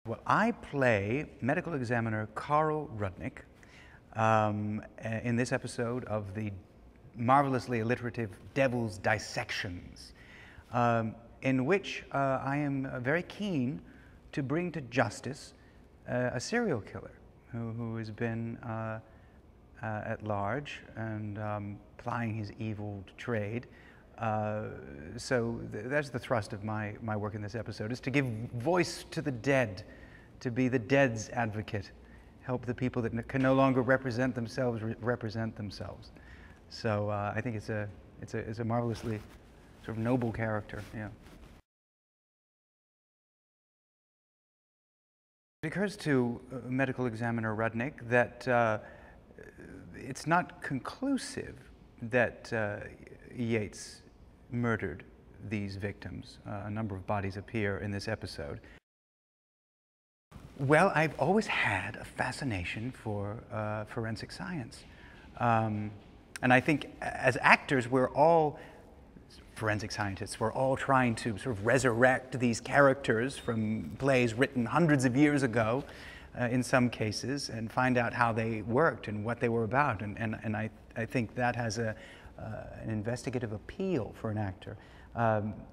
Well, I play medical examiner Carl Rudnick in this episode of the marvelously alliterative Devil's Dissections, in which I am very keen to bring to justice a serial killer who has been at large and plying his evil trade. So that's the thrust of my work in this episode, is to give voice to the dead, to be the dead's advocate, help the people that can no longer represent themselves represent themselves. So I think it's a marvelously sort of noble character. Yeah. It occurs to medical examiner Rudnick that it's not conclusive that Yates murdered these victims. A number of bodies appear in this episode. Well, I've always had a fascination for forensic science. And I think as actors, we're all forensic scientists. We're all trying to sort of resurrect these characters from plays written hundreds of years ago, in some cases, and find out how they worked and what they were about. And I think that has an investigative appeal for an actor.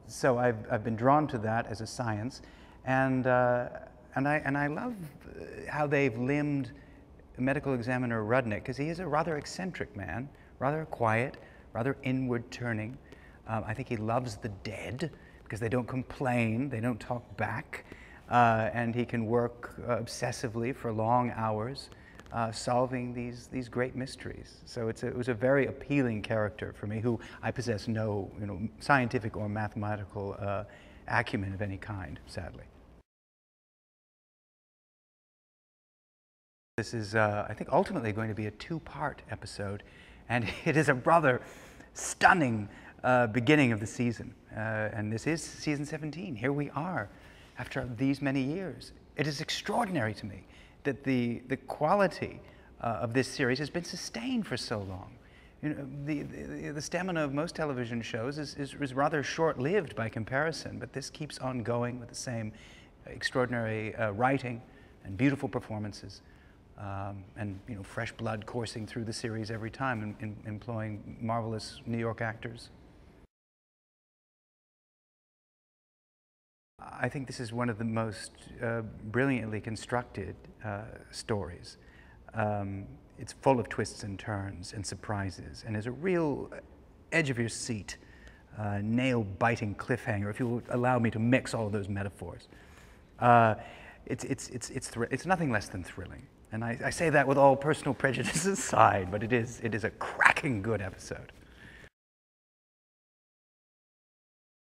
So I've been drawn to that as a science, and I love how they've limbed medical examiner Rudnick, because he is a rather eccentric man, rather quiet, rather inward-turning. I think he loves the dead because they don't complain, they don't talk back, and he can work obsessively for long hours, solving these great mysteries. So it was a very appealing character for me, who I possess no scientific or mathematical acumen of any kind, sadly. This is, I think, ultimately going to be a two-part episode, and it is a rather stunning beginning of the season. And this is season 17. Here we are, after these many years. It is extraordinary to me that the quality of this series has been sustained for so long. The stamina of most television shows is rather short-lived by comparison, but this keeps on going with the same extraordinary writing and beautiful performances. And fresh blood coursing through the series every time, employing marvelous New York actors. I think this is one of the most brilliantly constructed stories. It's full of twists and turns and surprises, and is a real edge-of-your-seat, nail-biting cliffhanger, if you will allow me to mix all of those metaphors. It's nothing less than thrilling. And I say that with all personal prejudice aside, but it is a cracking good episode.